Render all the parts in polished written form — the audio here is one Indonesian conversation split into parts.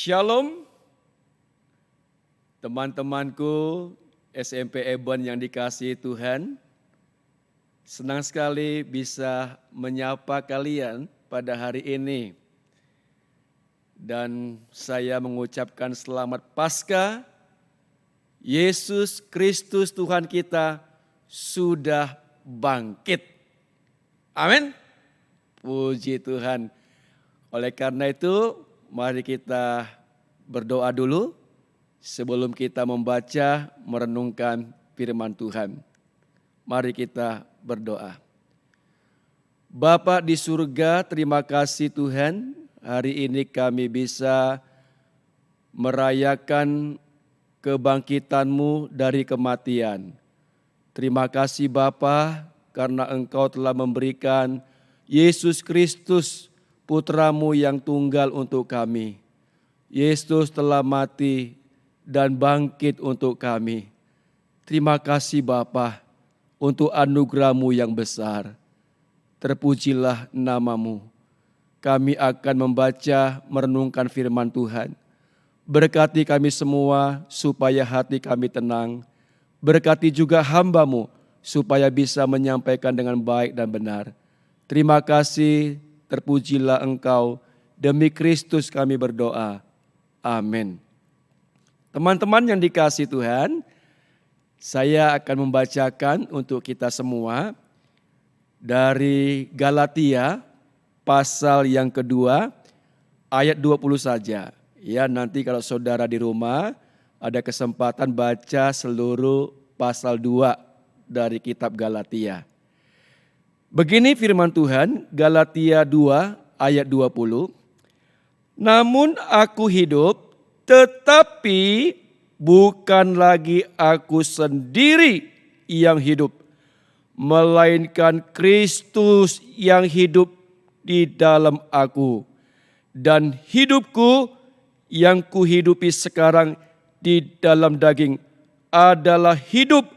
Shalom, teman-temanku SMP Ebon yang dikasihi Tuhan. Senang sekali bisa menyapa kalian pada hari ini. Dan saya mengucapkan selamat Paskah. Yesus Kristus Tuhan kita sudah bangkit. Amin. Puji Tuhan. Oleh karena itu, mari kita berdoa dulu sebelum kita membaca, merenungkan firman Tuhan. Mari kita berdoa. Bapa di surga, terima kasih Tuhan. Hari ini kami bisa merayakan kebangkitan-Mu dari kematian. Terima kasih Bapa karena Engkau telah memberikan Yesus Kristus Putra-Mu yang tunggal untuk kami. Yesus telah mati dan bangkit untuk kami. Terima kasih Bapa untuk anugerah-Mu yang besar. Terpujilah nama-Mu. Kami akan membaca, merenungkan firman Tuhan. Berkati kami semua supaya hati kami tenang. Berkati juga hamba-Mu supaya bisa menyampaikan dengan baik dan benar. Terima kasih, terpujilah Engkau. Demi Kristus kami berdoa. Amin. Teman-teman yang dikasihi Tuhan, saya akan membacakan untuk kita semua dari Galatia pasal yang kedua ayat 20 saja. Ya, nanti kalau saudara di rumah ada kesempatan baca seluruh pasal 2 dari kitab Galatia. Begini firman Tuhan, Galatia 2 ayat 20. Namun aku hidup, tetapi bukan lagi aku sendiri yang hidup, melainkan Kristus yang hidup di dalam aku. Dan hidupku yang kuhidupi sekarang di dalam daging adalah hidup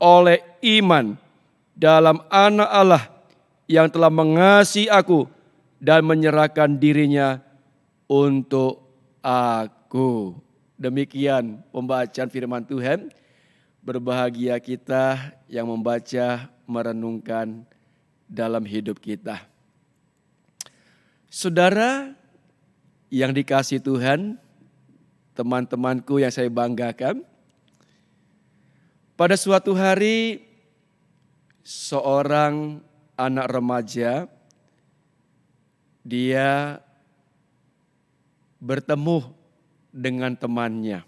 oleh iman dalam Anak Allah yang telah mengasihi aku dan menyerahkan dirinya untuk aku. Demikian pembacaan firman Tuhan. Berbahagia kita yang membaca, merenungkan dalam hidup kita. Saudara yang dikasihi Tuhan, teman-temanku yang saya banggakan, pada suatu hari seorang anak remaja, dia bertemu dengan temannya.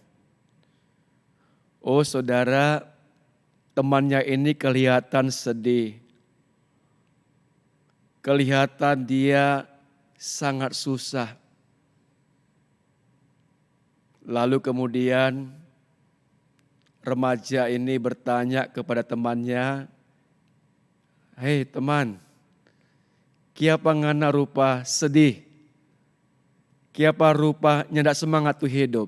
Oh saudara, temannya ini kelihatan sedih. Kelihatan dia sangat susah. Lalu kemudian remaja ini bertanya kepada temannya, "Hei teman, kiapa ngana rupa sedih? Kiapa rupa nyendak semangat tu hidup?"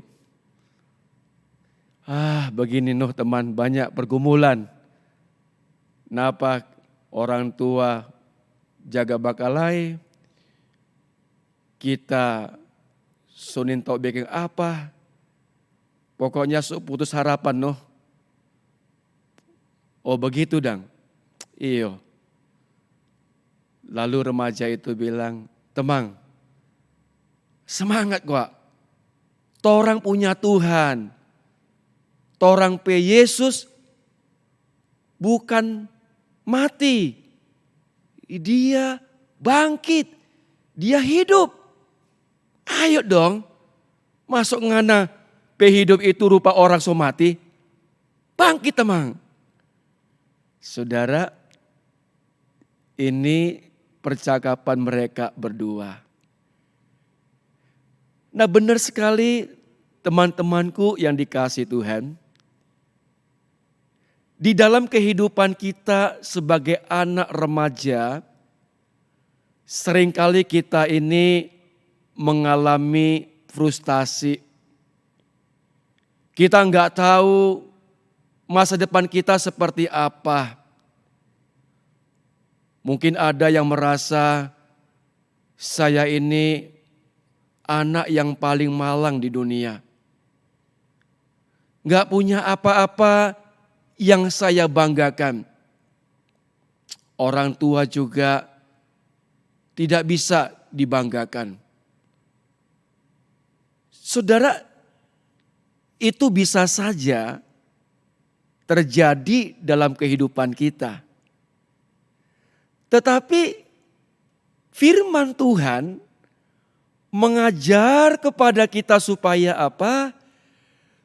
Begini noh teman, banyak pergumulan. Napa orang tua jaga bakalai, kita sunin tau bikin apa, pokoknya putus harapan noh. Oh begitu dang, iyo. Lalu remaja itu bilang, "Temang, semangat gua. Torang punya Tuhan. Torang pe Yesus bukan mati. Dia bangkit. Dia hidup. Ayo dong. Masuk ngana pe hidup itu rupa orang so mati. Bangkit temang." Saudara, ini percakapan mereka berdua. Nah benar sekali teman-temanku yang dikasihi Tuhan. Di dalam kehidupan kita sebagai anak remaja, seringkali kita ini mengalami frustasi. Kita nggak tahu masa depan kita seperti apa. Mungkin ada yang merasa saya ini anak yang paling malang di dunia. Gak punya apa-apa yang saya banggakan. Orang tua juga tidak bisa dibanggakan. Saudara, itu bisa saja terjadi dalam kehidupan kita. Tetapi firman Tuhan mengajar kepada kita supaya apa?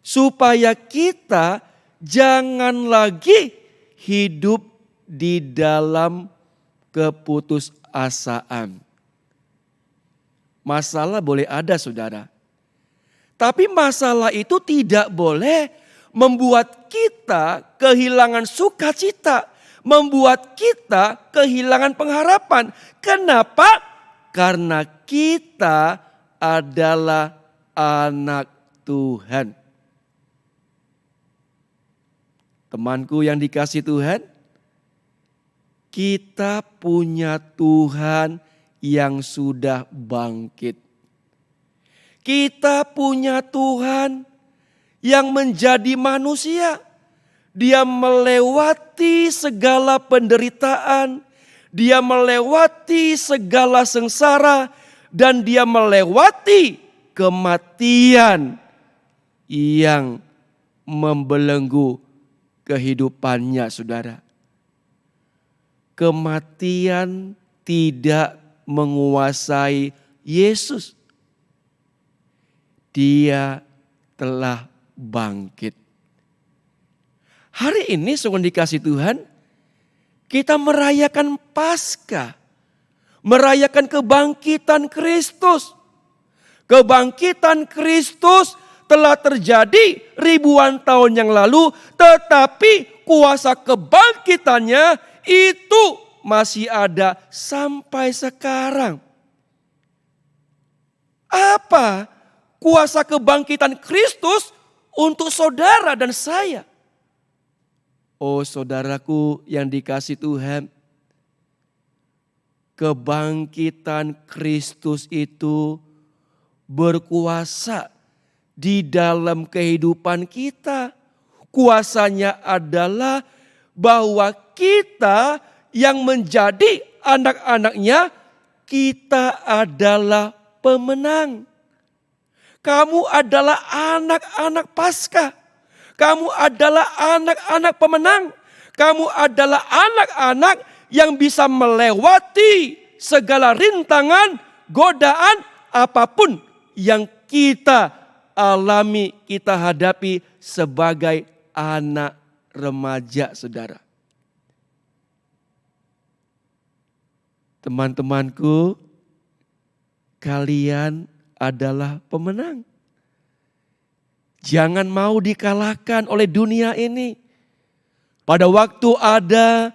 Supaya kita jangan lagi hidup di dalam keputusasaan. Masalah boleh ada, saudara. Tapi masalah itu tidak boleh membuat kita kehilangan sukacita, membuat kita kehilangan pengharapan. Kenapa? Karena kita adalah anak Tuhan. Temanku yang dikasihi Tuhan, kita punya Tuhan yang sudah bangkit. Kita punya Tuhan yang menjadi manusia. Dia melewati segala penderitaan, dia melewati segala sengsara, dan dia melewati kematian yang membelenggu kehidupannya, saudara. Kematian tidak menguasai Yesus. Dia telah bangkit. Hari ini sungguh dikasih Tuhan, kita merayakan Paskah. Merayakan kebangkitan Kristus. Kebangkitan Kristus telah terjadi ribuan tahun yang lalu, tetapi kuasa kebangkitannya itu masih ada sampai sekarang. Apa kuasa kebangkitan Kristus untuk saudara dan saya? Oh saudaraku yang dikasihi Tuhan, kebangkitan Kristus itu berkuasa di dalam kehidupan kita. Kuasanya adalah bahwa kita yang menjadi anak-anaknya, kita adalah pemenang. Kamu adalah anak-anak Paskah. Kamu adalah anak-anak pemenang. Kamu adalah anak-anak yang bisa melewati segala rintangan, godaan, apapun yang kita alami, kita hadapi sebagai anak remaja, saudara. Teman-temanku, kalian adalah pemenang. Jangan mau dikalahkan oleh dunia ini. Pada waktu ada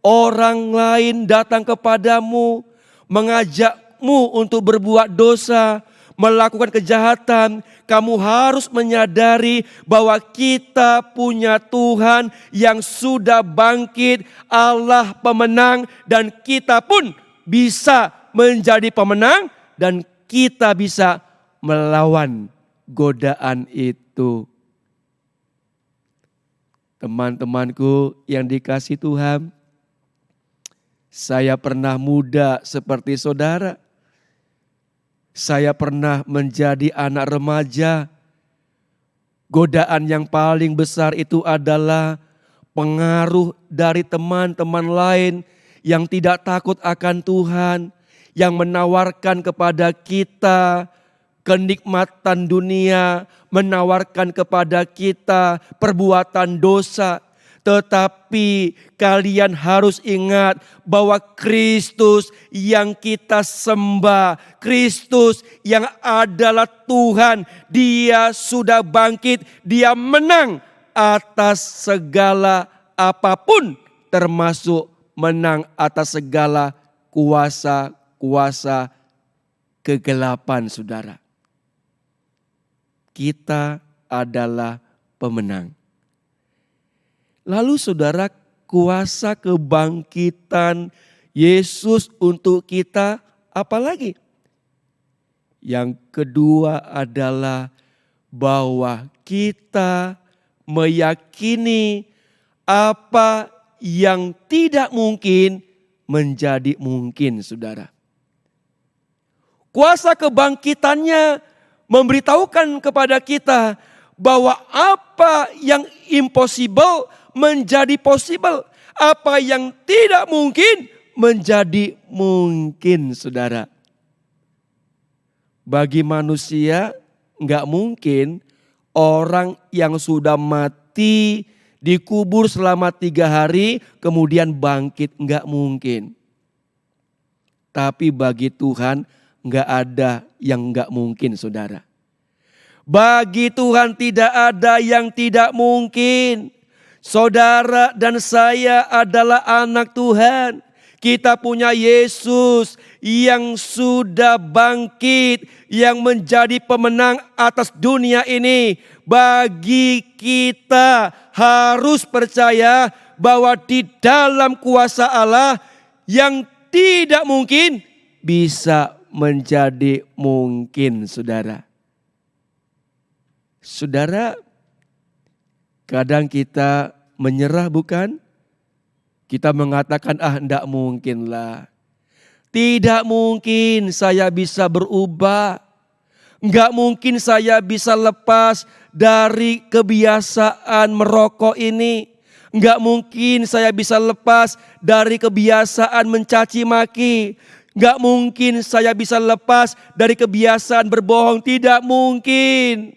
orang lain datang kepadamu, mengajakmu untuk berbuat dosa, melakukan kejahatan, kamu harus menyadari bahwa kita punya Tuhan yang sudah bangkit, Allah pemenang, dan kita pun bisa menjadi pemenang dan kita bisa melawan godaan itu. Teman-temanku yang dikasihi Tuhan, saya pernah muda seperti saudara. Saya pernah menjadi anak remaja. Godaan yang paling besar itu adalah pengaruh dari teman-teman lain yang tidak takut akan Tuhan, yang menawarkan kepada kita kenikmatan dunia, menawarkan kepada kita perbuatan dosa. Tetapi kalian harus ingat bahwa Kristus yang kita sembah, Kristus yang adalah Tuhan, Dia sudah bangkit, Dia menang atas segala apapun, termasuk menang atas segala kuasa-kuasa kegelapan, saudara. Kita adalah pemenang. Lalu saudara, kuasa kebangkitan Yesus untuk kita apa lagi? Yang kedua adalah bahwa kita meyakini apa yang tidak mungkin menjadi mungkin, saudara. Kuasa kebangkitannya memberitahukan kepada kita bahwa apa yang impossible menjadi possible. Apa yang tidak mungkin menjadi mungkin, saudara. Bagi manusia nggak mungkin orang yang sudah mati dikubur selama 3 hari kemudian bangkit, nggak mungkin. Tapi bagi Tuhan nggak ada yang nggak mungkin, saudara. Bagi Tuhan tidak ada yang tidak mungkin. Saudara dan saya adalah anak Tuhan. Kita punya Yesus yang sudah bangkit, yang menjadi pemenang atas dunia ini. Bagi kita harus percaya bahwa di dalam kuasa Allah yang tidak mungkin bisa menjadi mungkin, saudara. Saudara, kadang kita menyerah, bukan? Kita mengatakan, enggak mungkin lah. Tidak mungkin saya bisa berubah. Enggak mungkin saya bisa lepas dari kebiasaan merokok ini. Enggak mungkin saya bisa lepas dari kebiasaan mencaci maki. Enggak mungkin saya bisa lepas dari kebiasaan berbohong. Tidak mungkin.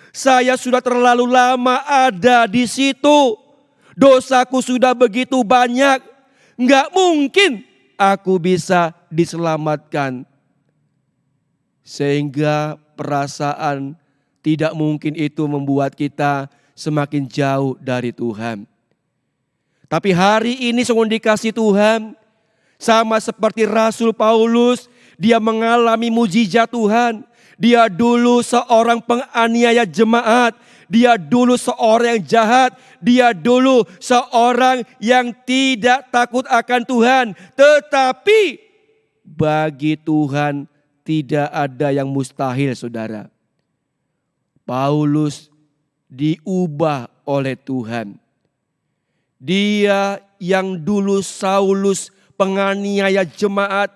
Saya sudah terlalu lama ada di situ. Dosaku sudah begitu banyak. Enggak mungkin aku bisa diselamatkan. Sehingga perasaan tidak mungkin itu membuat kita semakin jauh dari Tuhan. Tapi hari ini sungguh dikasih Tuhan. Sama seperti Rasul Paulus, dia mengalami mujizat Tuhan. Dia dulu seorang penganiaya jemaat. Dia dulu seorang yang jahat. Dia dulu seorang yang tidak takut akan Tuhan. Tetapi bagi Tuhan tidak ada yang mustahil, saudara. Paulus diubah oleh Tuhan. Dia yang dulu Saulus penganiaya jemaat.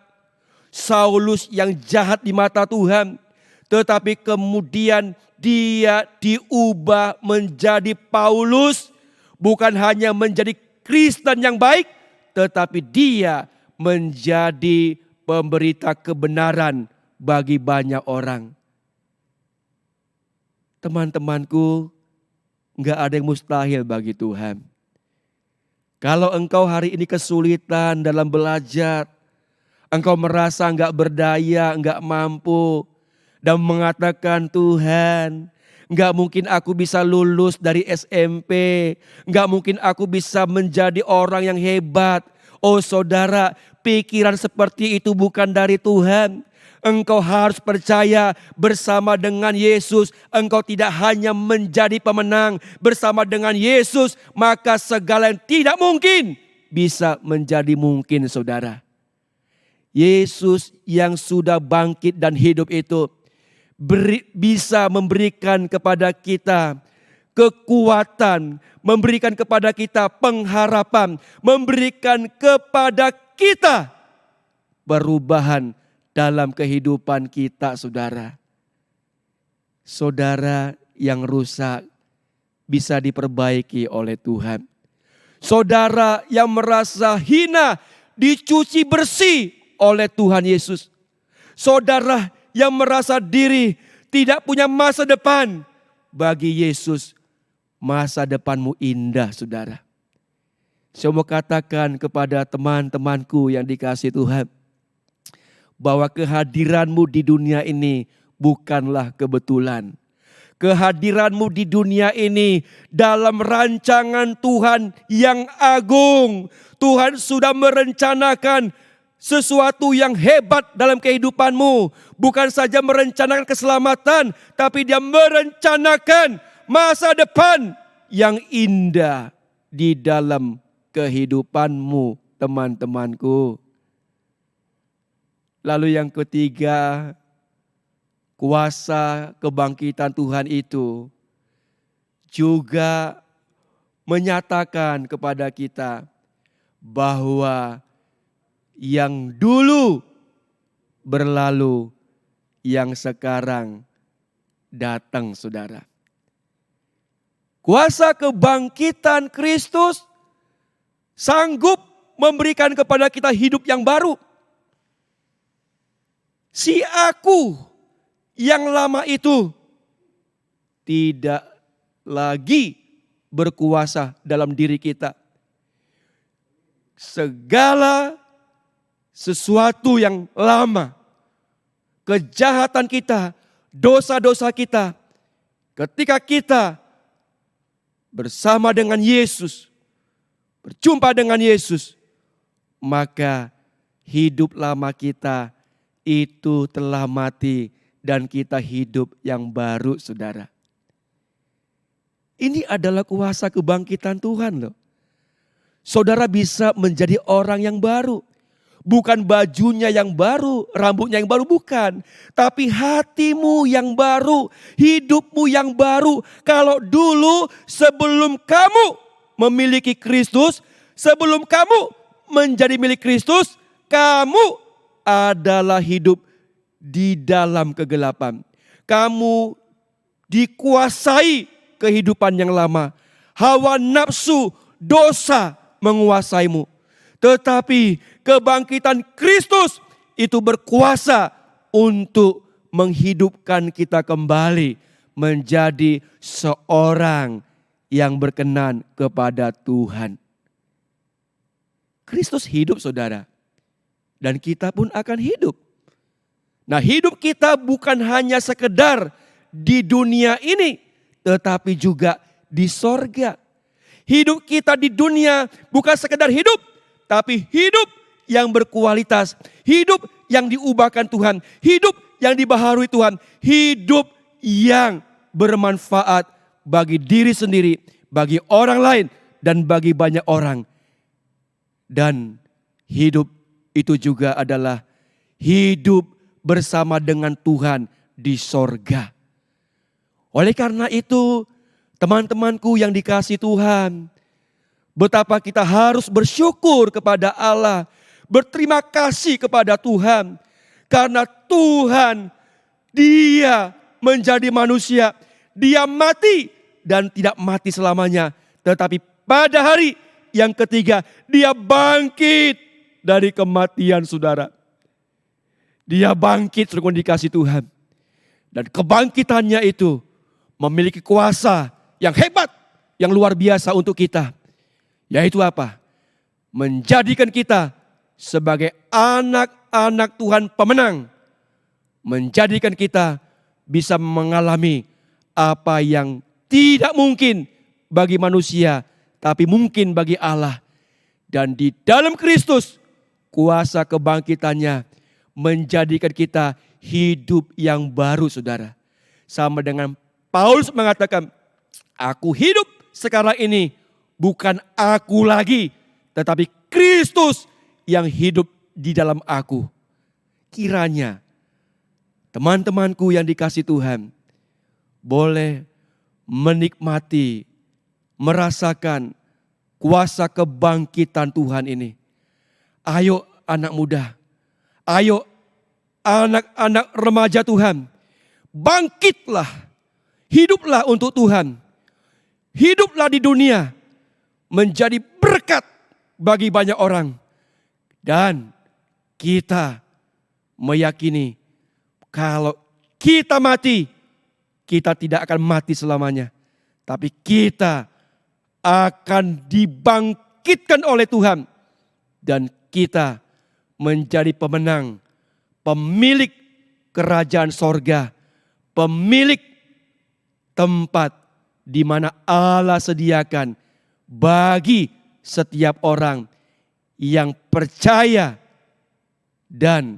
Saulus yang jahat di mata Tuhan. Tetapi kemudian dia diubah menjadi Paulus. Bukan hanya menjadi Kristen yang baik. Tetapi dia menjadi pemberita kebenaran bagi banyak orang. Teman-temanku, gak ada yang mustahil bagi Tuhan. Kalau engkau hari ini kesulitan dalam belajar. Engkau merasa gak berdaya, gak mampu. Dan mengatakan, Tuhan, gak mungkin aku bisa lulus dari SMP. Gak mungkin aku bisa menjadi orang yang hebat. Oh saudara, pikiran seperti itu bukan dari Tuhan. Engkau harus percaya bersama dengan Yesus. Engkau tidak hanya menjadi pemenang. Bersama dengan Yesus, maka segala yang tidak mungkin bisa menjadi mungkin, saudara. Yesus yang sudah bangkit dan hidup itu bisa memberikan kepada kita kekuatan, memberikan kepada kita pengharapan, memberikan kepada kita perubahan dalam kehidupan kita, saudara. Saudara yang rusak bisa diperbaiki oleh Tuhan. Saudara yang merasa hina dicuci bersih oleh Tuhan Yesus. Saudara yang merasa diri tidak punya masa depan, bagi Yesus masa depanmu indah, saudara. Saya mau katakan kepada teman-temanku yang dikasihi Tuhan, bahwa kehadiranmu di dunia ini bukanlah kebetulan. Kehadiranmu di dunia ini dalam rancangan Tuhan yang agung. Tuhan sudah merencanakan sesuatu yang hebat dalam kehidupanmu. Bukan saja merencanakan keselamatan, tapi dia merencanakan masa depan yang indah di dalam kehidupanmu, teman-temanku. Lalu yang ketiga, kuasa kebangkitan Tuhan itu juga menyatakan kepada kita bahwa yang dulu berlalu, yang sekarang datang, saudara. Kuasa kebangkitan Kristus sanggup memberikan kepada kita hidup yang baru. Si aku yang lama itu tidak lagi berkuasa dalam diri kita. Segala sesuatu yang lama, kejahatan kita, dosa-dosa kita, ketika kita bersama dengan Yesus, berjumpa dengan Yesus, maka hidup lama kita itu telah mati dan kita hidup yang baru, saudara. Ini adalah kuasa kebangkitan Tuhan loh. Saudara bisa menjadi orang yang baru. Bukan bajunya yang baru, rambutnya yang baru, bukan. Tapi hatimu yang baru, hidupmu yang baru. Kalau dulu sebelum kamu memiliki Kristus, sebelum kamu menjadi milik Kristus, kamu adalah hidup di dalam kegelapan. Kamu dikuasai kehidupan yang lama. Hawa nafsu, dosa menguasaimu. Tetapi kebangkitan Kristus itu berkuasa untuk menghidupkan kita kembali menjadi seorang yang berkenan kepada Tuhan. Kristus hidup, saudara. Dan kita pun akan hidup. Nah, hidup kita bukan hanya sekedar di dunia ini, tetapi juga di sorga. Hidup kita di dunia bukan sekedar hidup, tapi hidup yang berkualitas, hidup yang diubahkan Tuhan, hidup yang dibaharui Tuhan, hidup yang bermanfaat bagi diri sendiri, bagi orang lain, dan bagi banyak orang. Dan hidup itu juga adalah hidup bersama dengan Tuhan di sorga. Oleh karena itu, teman-temanku yang dikasihi Tuhan, betapa kita harus bersyukur kepada Allah, berterima kasih kepada Tuhan. Karena Tuhan, Dia menjadi manusia, Dia mati dan tidak mati selamanya. Tetapi pada hari yang ketiga, Dia bangkit dari kematian, saudara. Dia bangkit, saudara dikasihi Tuhan. Dan kebangkitannya itu memiliki kuasa yang hebat, yang luar biasa untuk kita. Yaitu apa? Menjadikan kita sebagai anak-anak Tuhan pemenang. Menjadikan kita bisa mengalami apa yang tidak mungkin bagi manusia, tapi mungkin bagi Allah. Dan di dalam Kristus, kuasa kebangkitannya menjadikan kita hidup yang baru, saudara. Sama dengan Paulus mengatakan, aku hidup sekarang ini bukan aku lagi, tetapi Kristus yang hidup di dalam aku. Kiranya teman-temanku yang dikasihi Tuhan boleh menikmati, merasakan kuasa kebangkitan Tuhan ini. Ayo anak muda, ayo anak-anak remaja Tuhan, bangkitlah, hiduplah untuk Tuhan. Hiduplah di dunia menjadi berkat bagi banyak orang. Dan kita meyakini kalau kita mati, kita tidak akan mati selamanya. Tapi kita akan dibangkitkan oleh Tuhan. Dan kita menjadi pemenang, pemilik kerajaan sorga, pemilik tempat di mana Allah sediakan bagi setiap orang yang percaya dan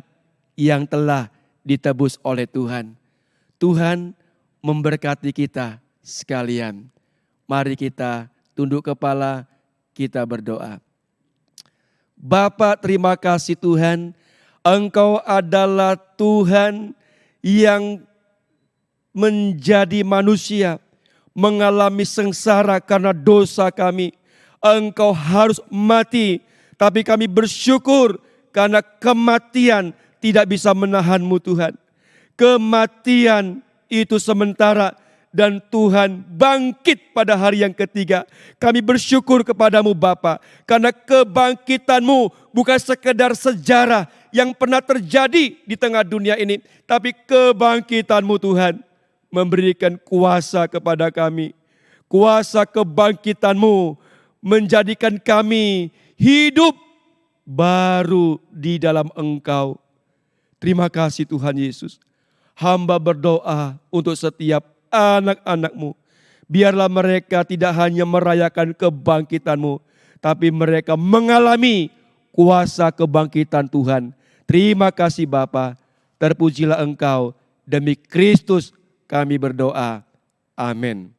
yang telah ditebus oleh Tuhan. Tuhan memberkati kita sekalian. Mari kita tunduk kepala, kita berdoa. Bapa, terima kasih Tuhan, Engkau adalah Tuhan yang menjadi manusia, mengalami sengsara karena dosa kami. Engkau harus mati, tapi kami bersyukur karena kematian tidak bisa menahan-Mu Tuhan. Kematian itu sementara dan Tuhan bangkit pada hari yang ketiga. Kami bersyukur kepadamu Bapa, karena kebangkitan-Mu bukan sekedar sejarah yang pernah terjadi di tengah dunia ini, tapi kebangkitan-Mu Tuhan memberikan kuasa kepada kami. Kuasa kebangkitan-Mu menjadikan kami hidup baru di dalam Engkau. Terima kasih Tuhan Yesus. Hamba berdoa untuk setiap anak-anak-Mu. Biarlah mereka tidak hanya merayakan kebangkitan-Mu, tapi mereka mengalami kuasa kebangkitan Tuhan. Terima kasih Bapa. Terpujilah Engkau. Demi Kristus kami berdoa. Amin.